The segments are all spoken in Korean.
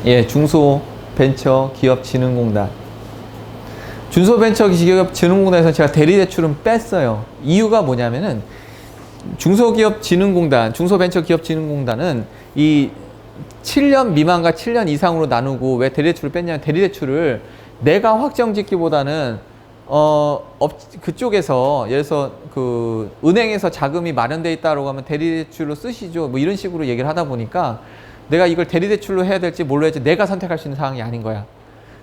예, 중소벤처기업진흥공단. 중소벤처기업진흥공단에서 제가 대리대출은 뺐어요. 이유가 뭐냐면은 중소기업진흥공단, 중소벤처기업진흥공단은 이 7년 미만과 7년 이상으로 나누고 왜 대리대출을 뺐냐면 대리대출을 내가 확정짓기보다는 그쪽에서 예를 들어서 그 은행에서 자금이 마련돼 있다라고 하면 대리대출로 쓰시죠. 뭐 이런 식으로 얘기를 하다 보니까 내가 이걸 대리대출로 해야 될지 뭘로 해야 될지 내가 선택할 수 있는 상황이 아닌 거야.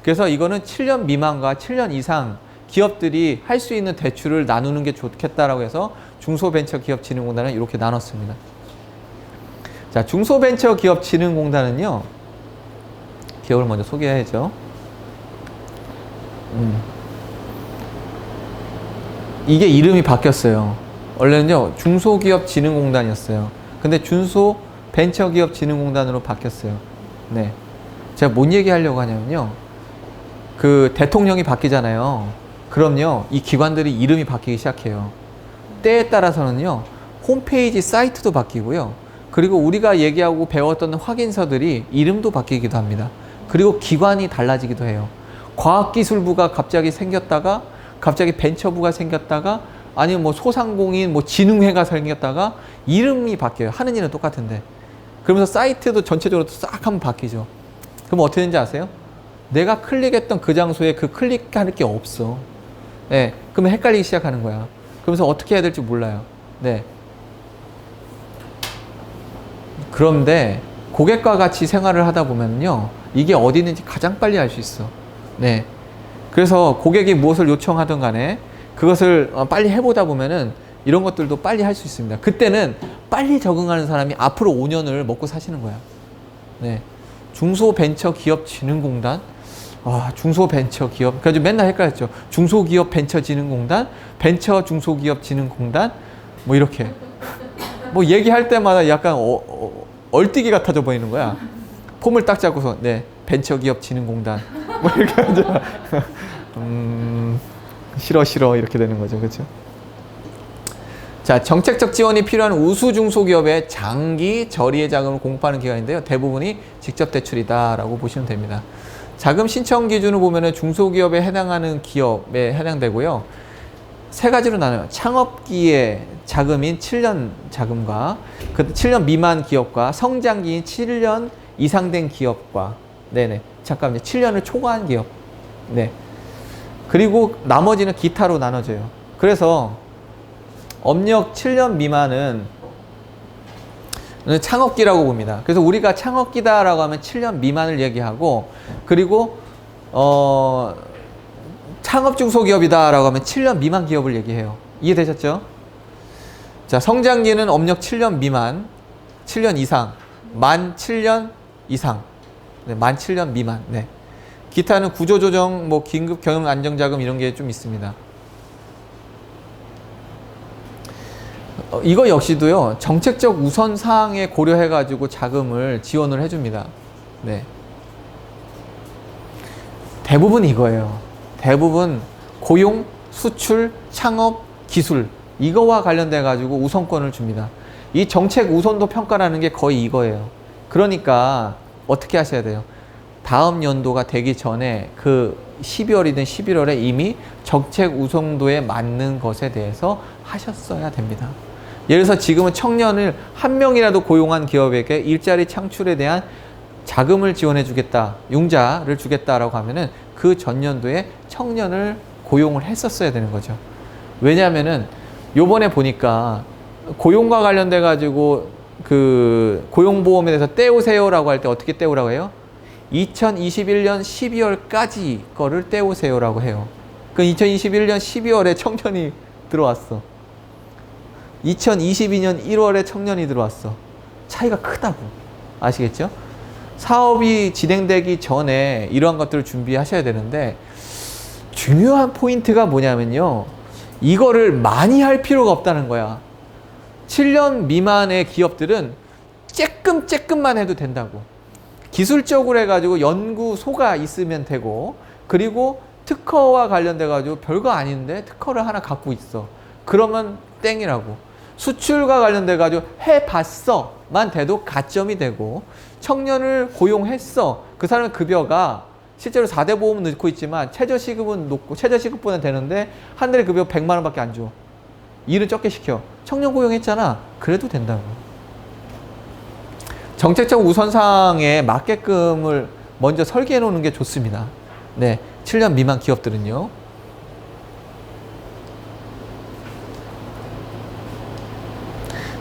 그래서 이거는 7년 미만과 7년 이상 기업들이 할 수 있는 대출을 나누는 게 좋겠다라고 해서 중소벤처기업진흥공단을 이렇게 나눴습니다. 자, 중소벤처기업진흥공단은요, 기업을 먼저 소개해야죠. 이게 이름이 바뀌었어요. 원래는요, 중소기업진흥공단이었어요. 근데 중소벤처기업진흥공단으로 바뀌었어요. 네. 제가 뭔 얘기 하려고 하냐면요, 그 대통령이 바뀌잖아요. 그럼요, 이 기관들이 이름이 바뀌기 시작해요. 때에 따라서는요, 홈페이지 사이트도 바뀌고요. 그리고 우리가 얘기하고 배웠던 확인서들이 이름도 바뀌기도 합니다. 그리고 기관이 달라지기도 해요. 과학기술부가 갑자기 생겼다가, 갑자기 벤처부가 생겼다가, 아니면 뭐 소상공인, 뭐 진흥회가 생겼다가, 이름이 바뀌어요. 하는 일은 똑같은데. 그러면서 사이트도 전체적으로 싹 한번 바뀌죠. 그럼 어떻게 되는지 아세요? 내가 클릭했던 그 장소에 그 클릭할 게 없어. 네. 그러면 헷갈리기 시작하는 거야. 그러면서 어떻게 해야 될지 몰라요. 네. 그런데 고객과 같이 생활을 하다 보면요, 이게 어디 있는지 가장 빨리 알 수 있어. 네. 그래서 고객이 무엇을 요청하든 간에 그것을 빨리 해보다 보면은 이런 것들도 빨리 할 수 있습니다. 그때는 빨리 적응하는 사람이 앞으로 5년을 먹고 사시는 거야. 네. 중소벤처기업진흥공단? 아, 중소벤처기업. 그래서 맨날 헷갈렸죠. 중소기업벤처진흥공단, 벤처중소기업진흥공단, 뭐 이렇게. 뭐 얘기할 때마다 약간 얼뛰기 같아져 보이는 거야. 폼을 딱 잡고서, 네, 벤처기업진흥공단. 뭐 이렇게 하죠. 싫어, 이렇게 되는 거죠. 그렇죠? 자, 정책적 지원이 필요한 우수 중소기업의 장기 저리의 자금을 공급하는 기관인데요. 대부분이 직접 대출이다라고 보시면 됩니다. 자금 신청 기준을 보면은 중소기업에 해당하는 기업에 해당되고요. 세 가지로 나눠요. 창업기의 자금인 7년 자금과 그 7년 미만 기업과 성장기인 7년 이상 된 기업과 네네 잠깐만요. 7년을 초과한 기업. 네. 그리고 나머지는 기타로 나눠져요. 그래서 업력 7년 미만은 창업기라고 봅니다. 그래서 우리가 창업기다라고 하면 7년 미만을 얘기하고, 그리고 창업 중소기업이다라고 하면 7년 미만 기업을 얘기해요. 이해되셨죠? 자, 성장기는 업력 7년 미만, 7년 이상, 만 7년 이상, 네, 만 7년 미만. 네. 기타는 구조조정, 뭐 긴급 경영 안정자금 이런 게 좀 있습니다. 이거 역시도요, 정책적 우선 사항에 고려해가지고 자금을 지원을 해줍니다. 네. 대부분 이거예요. 대부분 고용, 수출, 창업, 기술, 이거와 관련돼가지고 우선권을 줍니다. 이 정책 우선도 평가라는 게 거의 이거예요. 그러니까 어떻게 하셔야 돼요? 다음 연도가 되기 전에 그 12월이든 11월에 이미 정책 우선도에 맞는 것에 대해서 하셨어야 됩니다. 예를 들어서 지금은 청년을 한 명이라도 고용한 기업에게 일자리 창출에 대한 자금을 지원해 주겠다, 융자를 주겠다라고 하면은 그 전년도에 청년을 고용을 했었어야 되는 거죠. 왜냐하면은 요번에 보니까 고용과 관련돼 가지고 그 고용보험에 대해서 떼우세요라고 할 때 어떻게 떼우라고 해요? 2021년 12월까지 거를 떼우세요라고 해요. 그 2021년 12월에 청년이 들어왔어. 2022년 1월에 청년이 들어왔어. 차이가 크다고. 아시겠죠? 사업이 진행되기 전에 이러한 것들을 준비하셔야 되는데, 중요한 포인트가 뭐냐면요, 이거를 많이 할 필요가 없다는 거야. 7년 미만의 기업들은 쬐끔만 해도 된다고. 기술적으로 해가지고 연구소가 있으면 되고, 그리고 특허와 관련돼 가지고 별거 아닌데 특허를 하나 갖고 있어. 그러면 땡이라고. 수출과 관련돼 가지고 해봤어만 돼도 가점이 되고, 청년을 고용했어. 그 사람의 급여가 실제로 4대 보험은 넣고 있지만 최저시급은 높고 최저시급보다 되는데 한 달에 급여 100만 원밖에 안 줘. 일은 적게 시켜. 청년 고용했잖아. 그래도 된다고. 정책적 우선사항에 맞게끔을 먼저 설계해 놓는 게 좋습니다. 네, 7년 미만 기업들은요.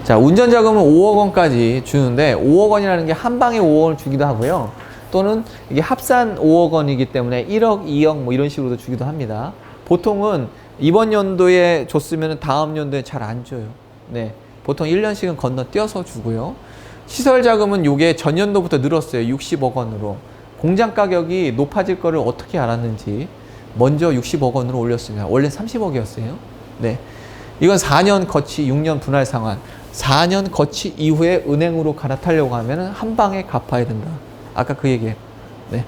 자, 운전자금은 5억 원까지 주는데 5억 원이라는 게 한 방에 5억 원을 주기도 하고요. 또는 이게 합산 5억 원이기 때문에 1억, 2억 뭐 이런 식으로도 주기도 합니다. 보통은 이번 연도에 줬으면 다음 연도에 잘 안 줘요. 네, 보통 1년씩은 건너뛰어서 주고요. 시설 자금은 요게 전년도부터 늘었어요. 60억 원으로. 공장 가격이 높아질 거를 어떻게 알았는지 먼저 60억 원으로 올렸습니다. 원래 30억이었어요. 네, 이건 4년 거치 6년 분할 상환. 4년 거치 이후에 은행으로 갈아타려고 하면 한 방에 갚아야 된다. 아까 그 얘기예요. 네.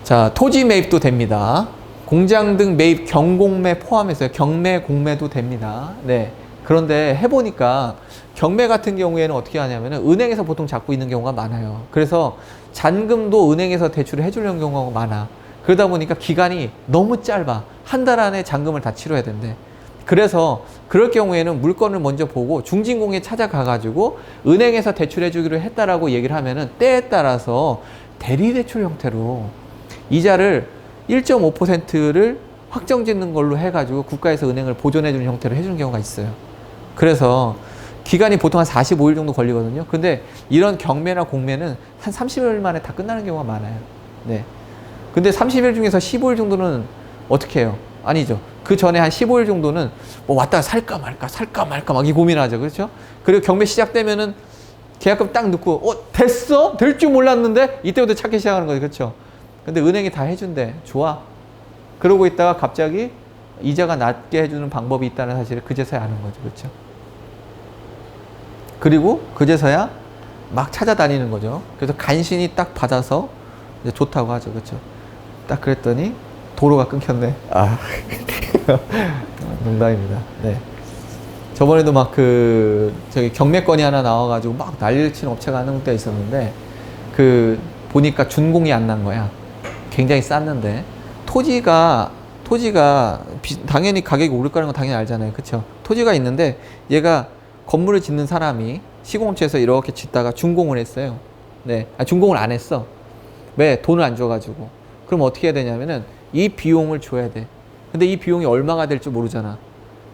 자, 토지 매입도 됩니다. 공장 등 매입 경공매 포함해서 경매, 공매도 됩니다. 네. 그런데 해보니까 경매 같은 경우에는 어떻게 하냐면 은행에서 보통 잡고 있는 경우가 많아요. 그래서 잔금도 은행에서 대출을 해주려는 경우가 많아. 그러다 보니까 기간이 너무 짧아. 한 달 안에 잔금을 다 치러야 된대. 그래서 그럴 경우에는 물건을 먼저 보고 중진공에 찾아가가지고 은행에서 대출해주기로 했다라고 얘기를 하면은 때에 따라서 대리대출 형태로 이자를 1.5%를 확정짓는 걸로 해가지고 국가에서 은행을 보존해주는 형태로 해주는 경우가 있어요. 그래서 기간이 보통 한 45일 정도 걸리거든요. 근데 이런 경매나 공매는 한 30일 만에 다 끝나는 경우가 많아요. 네. 근데 30일 중에서 15일 정도는 어떻게 해요? 아니죠. 그 전에 한 15일 정도는 뭐 왔다가 살까 말까 막 이 고민하죠. 그렇죠? 그리고 경매 시작되면은 계약금 딱 넣고 됐어? 될 줄 몰랐는데 이때부터 찾기 시작하는 거죠. 그렇죠? 근데 은행이 다 해준대. 좋아. 그러고 있다가 갑자기 이자가 낮게 해주는 방법이 있다는 사실을 그제서야 아는 거죠. 그렇죠? 그리고 그제서야 막 찾아다니는 거죠. 그래서 간신히 딱 받아서 이제 좋다고 하죠. 그렇죠? 딱 그랬더니 도로가 끊겼네. 아, 농담입니다. 네. 저번에도 막 저기 경매건이 하나 나와가지고 막 난리를 치는 업체가 하는 때가 있었는데, 보니까 준공이 안 난 거야. 굉장히 쌌는데, 토지가 당연히 가격이 오를 거라는 건 당연히 알잖아요. 그쵸? 토지가 있는데, 얘가 건물을 짓는 사람이 시공업체에서 이렇게 짓다가 준공을 했어요. 네. 준공을 안 했어. 왜? 돈을 안 줘가지고. 그럼 어떻게 해야 되냐면은, 이 비용을 줘야 돼. 근데 이 비용이 얼마가 될지 모르잖아.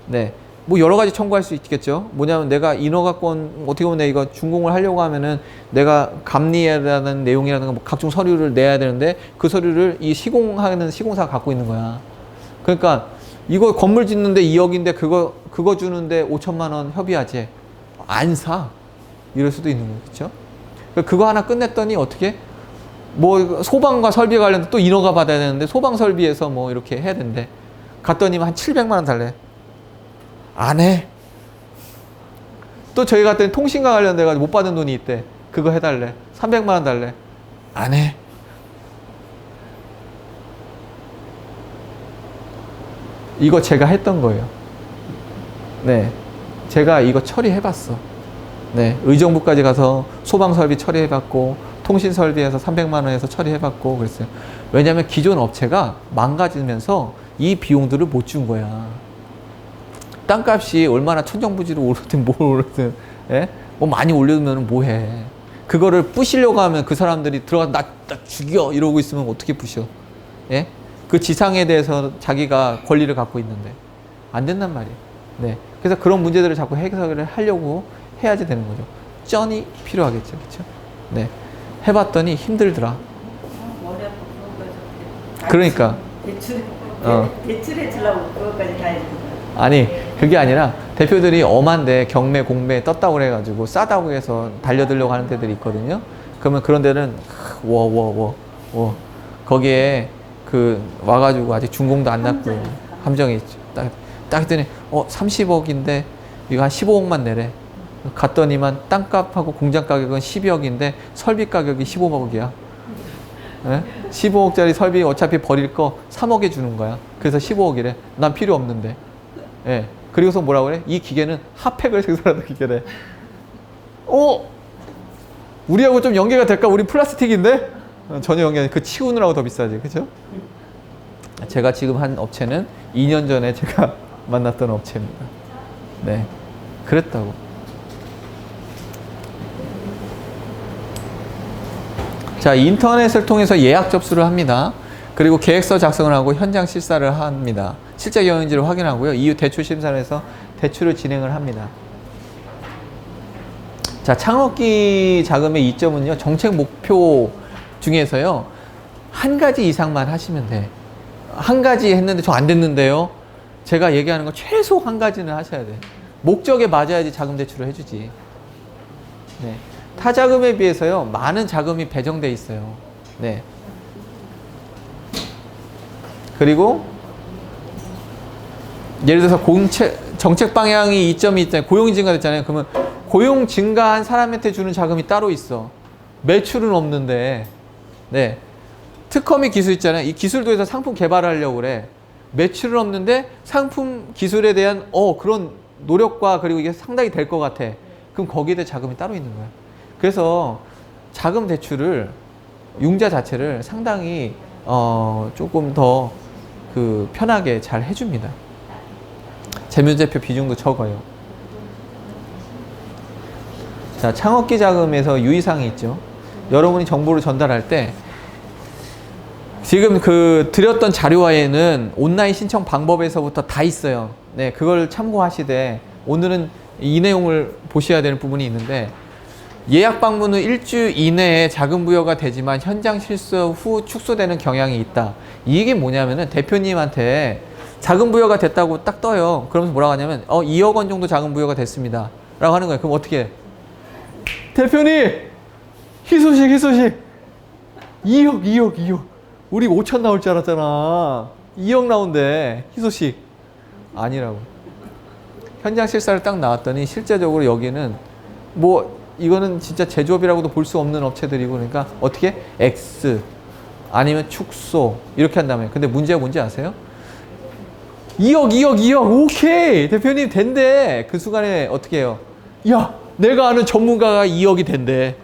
네. 뭐 여러 가지 청구할 수 있겠죠. 뭐냐면 내가 인허가권, 어떻게 보면 내가 이거 준공을 하려고 하면은 내가 감리라는 내용이라든가 뭐 각종 서류를 내야 되는데 그 서류를 이 시공하는 시공사가 갖고 있는 거야. 그러니까 이거 건물 짓는데 2억인데 그거 주는데 5천만 원 협의하지. 안 사. 이럴 수도 있는 거겠죠. 그거 하나 끝냈더니 어떻게? 뭐 소방과 설비 관련해서 또 인허가 받아야 되는데 소방 설비에서 뭐 이렇게 해야 된대. 갔더니 한 700만 원 달래. 안 해. 또 저희 갔더니 통신과 관련돼 가지고 못 받은 돈이 있대. 그거 해달래. 300만 원 달래. 안 해. 이거 제가 했던 거예요. 네, 제가 이거 처리해봤어. 네, 의정부까지 가서 소방 설비 처리해봤고 통신 설비에서 300만 원에서 처리해봤고 그랬어요. 왜냐하면 기존 업체가 망가지면서 이 비용들을 못 준 거야. 땅값이 얼마나 천정부지로 오르든 뭘 오르든, 예? 뭐 많이 올려두면 뭐해. 그거를 부시려고 하면 그 사람들이 들어가서 나 죽여 이러고 있으면 어떻게 부셔. 예? 그 지상에 대해서 자기가 권리를 갖고 있는데 안 된단 말이에요. 네. 그래서 그런 문제들을 자꾸 해결을 하려고 해야지 되는 거죠. 쩐이 필요하겠죠. 그렇죠? 네. 해봤더니 힘들더라. 머리 아파. 그러니까. 대출해 주려고 그것까지 다 해준 거야. 아니, 그게 아니라 대표들이 엄한데 경매, 공매 떴다고 그래가지고 싸다고 해서 달려들려고 하는 데들이 있거든요. 그러면 그런 데는 거기에 와가지고 아직 준공도 안 났고 함정이 있죠. 딱 했더니 30억인데 이거 한 15억만 내래. 갔더니만 땅값하고 공장 가격은 12억인데 설비 가격이 15억이야. 네? 15억짜리 설비 어차피 버릴 거 3억에 주는 거야. 그래서 15억이래. 난 필요 없는데. 예. 그리고서 뭐라고 그래? 이 기계는 핫팩을 생산하는 기계래. 우리하고 좀 연계가 될까? 우리 플라스틱인데? 전혀 연계 아니고 그 치우느라고 더 비싸지. 그죠? 제가 지금 한 업체는 2년 전에 제가 만났던 업체입니다. 네. 그랬다고. 자, 인터넷을 통해서 예약 접수를 합니다. 그리고 계획서 작성을 하고 현장 실사를 합니다. 실제 경영지를 확인하고요. 이후 대출 심사를 해서 대출을 진행을 합니다. 자, 창업기 자금의 이점은요. 정책 목표 중에서요. 한 가지 이상만 하시면 돼. 한 가지 했는데 저 안 됐는데요. 제가 얘기하는 건 최소 한 가지는 하셔야 돼. 목적에 맞아야지 자금 대출을 해주지. 네. 타자금에 비해서요. 많은 자금이 배정돼 있어요. 네. 그리고 예를 들어서 정책 방향이 이점이 있잖아요. 고용이 증가됐잖아요. 그러면 고용 증가한 사람한테 주는 자금이 따로 있어. 매출은 없는데. 네. 특허 및 기술 있잖아요. 이 기술도 해서 상품 개발하려고 그래. 매출은 없는데 상품 기술에 대한 그런 노력과 그리고 이게 상당히 될 것 같아. 그럼 거기에 대해 자금이 따로 있는 거야. 그래서 자금 대출을 융자 자체를 상당히 조금 더 편하게 잘 해줍니다. 재무제표 비중도 적어요. 자, 창업기 자금에서 유의사항이 있죠. 여러분이 정보를 전달할 때 지금 드렸던 자료화에는 온라인 신청 방법에서부터 다 있어요. 네, 그걸 참고하시되 오늘은 이 내용을 보셔야 되는 부분이 있는데 예약 방문은 일주 이내에 자금 부여가 되지만 현장 실수 후 축소되는 경향이 있다. 이게 뭐냐면은 대표님한테 자금 부여가 됐다고 딱 떠요. 그러면서 뭐라고 하냐면 2억 원 정도 자금 부여가 됐습니다. 라고 하는 거예요. 그럼 어떻게 해? 대표님! 희소식! 2억. 우리 5천 나올 줄 알았잖아. 2억 나온대. 희소식. 아니라고. 현장 실사를 딱 나왔더니 실제적으로 여기는 이거는 진짜 제조업이라고도 볼 수 없는 업체들이고 그러니까 어떻게? X 아니면 축소 이렇게 한다면 근데 문제가 뭔지 아세요? 2억 오케이 대표님 된대. 그 순간에 어떻게 해요? 야 내가 아는 전문가가 2억이 된대.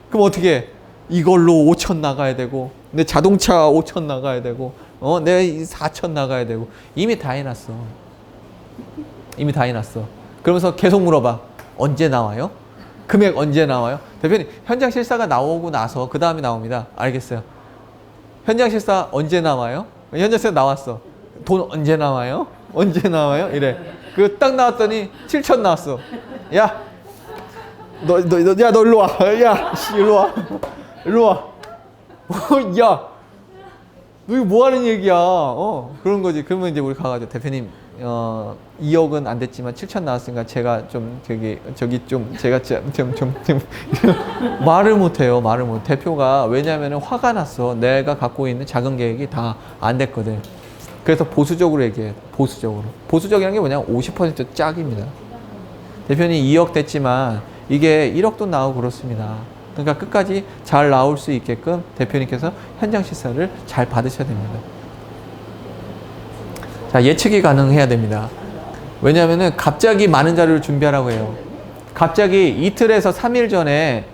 그럼 어떻게 해? 이걸로 5천 나가야 되고 내 자동차 5천 나가야 되고 내 4천 나가야 되고 이미 다 해놨어. 그러면서 계속 물어봐. 언제 나와요? 금액 언제 나와요? 대표님 현장 실사가 나오고 나서 그 다음에 나옵니다. 알겠어요. 현장 실사 언제 나와요? 현장 실사 나왔어. 돈 언제 나와요? 이래. 그 딱 나왔더니 7천 나왔어. 야 너 일로 와. 야 일로 와. 야 너 이거 뭐 하는 얘기야? 그런 거지. 그러면 이제 우리 가가지고 대표님 2억은 안 됐지만 7천 나왔으니까 제가 좀 제가 좀 말을 못해요. 대표가 왜냐면은 화가 났어. 내가 갖고 있는 자금 계획이 다 안 됐거든. 그래서 보수적으로 얘기해. 보수적이라는 게 뭐냐면 50% 짝입니다. 대표님 2억 됐지만 이게 1억도 나오고 그렇습니다. 그러니까 끝까지 잘 나올 수 있게끔 대표님께서 현장 실사를 잘 받으셔야 됩니다. 자, 예측이 가능해야 됩니다. 왜냐하면은 갑자기 많은 자료를 준비하라고 해요. 갑자기 이틀에서 3일 전에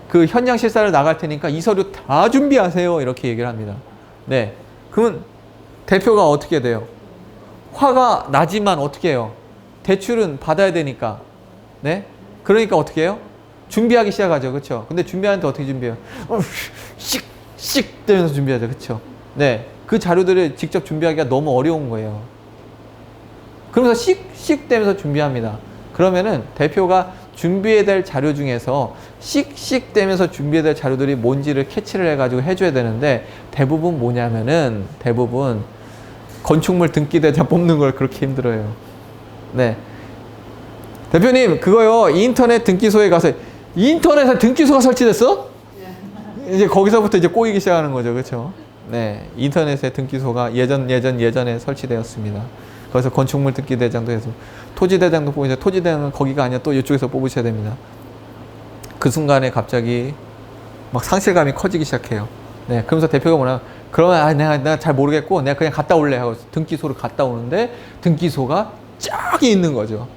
그 현장 실사를 나갈 테니까 이 서류 다 준비하세요. 이렇게 얘기를 합니다. 네. 그러면 대표가 어떻게 돼요? 화가 나지만 어떻게 해요? 대출은 받아야 되니까. 네? 그러니까 어떻게 해요? 준비하기 시작하죠. 그렇죠? 근데 준비하는데 어떻게 준비해요? 씩 되면서 준비하죠. 그렇죠? 네. 그 자료들을 직접 준비하기가 너무 어려운 거예요. 그러면서 씩 되면서 준비합니다. 그러면은 대표가 준비해야 될 자료 중에서 씩 되면서 준비해야 될 자료들이 뭔지를 캐치를 해가지고 해줘야 되는데 대부분 뭐냐면은 건축물 등기대장 뽑는 걸 그렇게 힘들어요. 네. 대표님 그거요 인터넷 등기소에 가서 인터넷에 등기소가 설치됐어? 이제 거기서부터 이제 꼬이기 시작하는 거죠. 그렇죠? 네. 인터넷에 등기소가 예전에 설치되었습니다. 거기서 건축물 등기대장도 해서 토지대장도 뽑으셔야 토지대장은 거기가 아니라 또 이쪽에서 뽑으셔야 됩니다. 그 순간에 갑자기 막 상실감이 커지기 시작해요. 네. 그러면서 대표가 뭐냐 그러면 내가 잘 모르겠고 내가 그냥 갔다 올래 하고 등기소를 갔다 오는데 등기소가 쫙 있는 거죠.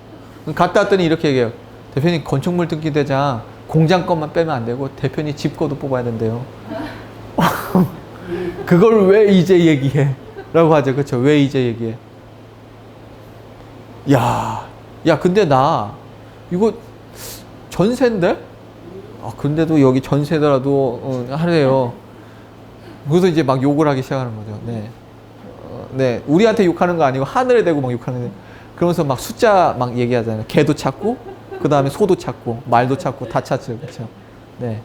갔다 왔더니 이렇게 얘기해요. 대표님 건축물 등기대장 공장권만 빼면 안 되고 대표님 집 거도 뽑아야 된대요. 그걸 왜 이제 얘기해? 라고 하죠. 그렇죠? 왜 이제 얘기해? 야, 근데 나 이거 전세인데? 근데도 여기 전세더라도 하래요. 그래서 이제 막 욕을 하기 시작하는 거죠. 네. 네. 우리한테 욕하는 거 아니고 하늘에 대고 막 욕하는 거예요. 그러면서 막 숫자 막 얘기하잖아요. 개도 찾고, 그 다음에 소도 찾고, 말도 찾고, 다 찾죠. 그렇죠? 네.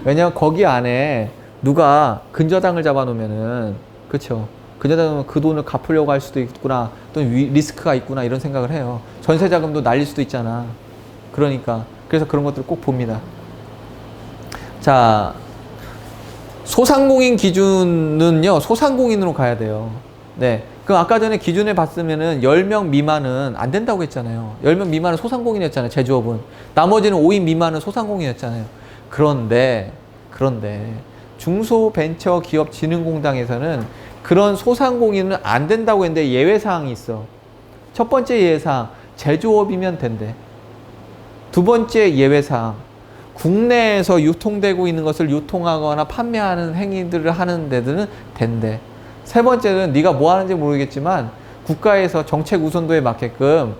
왜냐면 거기 안에 누가 근저당을 잡아놓으면은, 그렇죠? 근저당은 그 돈을 갚으려고 할 수도 있구나, 또는 리스크가 있구나, 이런 생각을 해요. 전세 자금도 날릴 수도 있잖아. 그러니까. 그래서 그런 것들을 꼭 봅니다. 자, 소상공인 기준은요, 소상공인으로 가야 돼요. 네. 그럼 아까 전에 기준에 봤으면은 10명 미만은 안 된다고 했잖아요. 10명 미만은 소상공인이었잖아요, 제조업은. 나머지는 5인 미만은 소상공인이었잖아요. 그런데, 중소벤처기업진흥공단에서는 그런 소상공인은 안 된다고 했는데 예외사항이 있어. 첫 번째 예외사항, 제조업이면 된대. 두 번째 예외사항, 국내에서 유통되고 있는 것을 유통하거나 판매하는 행위들을 하는 데들은 된대. 세 번째는 네가 뭐 하는지 모르겠지만 국가에서 정책 우선도에 맞게끔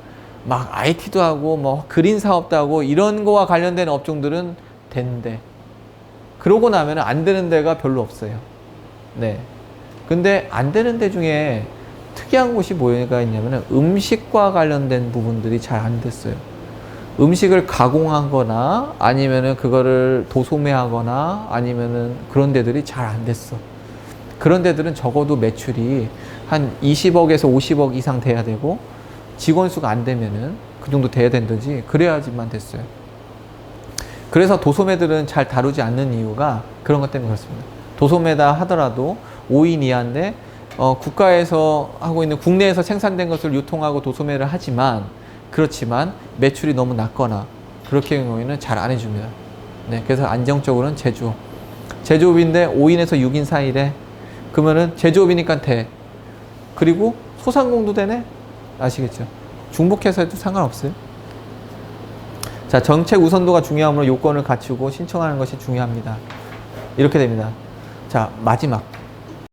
막 IT도 하고 뭐 그린 사업도 하고 이런 거와 관련된 업종들은 된대. 그러고 나면 안 되는 데가 별로 없어요. 네. 근데 안 되는 데 중에 특이한 곳이 뭐가 있냐면 음식과 관련된 부분들이 잘 안 됐어요. 음식을 가공하거나 아니면은 그거를 도소매하거나 아니면은 그런 데들이 잘 안 됐어. 그런 데들은 적어도 매출이 한 20억에서 50억 이상 돼야 되고 직원 수가 안 되면은 그 정도 돼야 된다지. 그래야지만 됐어요. 그래서 도소매들은 잘 다루지 않는 이유가 그런 것 때문에 그렇습니다. 도소매다 하더라도 5인 이하인데 국가에서 하고 있는 국내에서 생산된 것을 유통하고 도소매를 하지만 그렇지만 매출이 너무 낮거나 그렇게 경우에는 잘 안 해줍니다. 네, 그래서 안정적으로는 제조업. 제조업인데 5인에서 6인 사이래. 그러면은 제조업이니까 돼. 그리고 소상공도 되네? 아시겠죠? 중복해서 해도 상관없어요. 자, 정책 우선도가 중요하므로 요건을 갖추고 신청하는 것이 중요합니다. 이렇게 됩니다. 자, 마지막.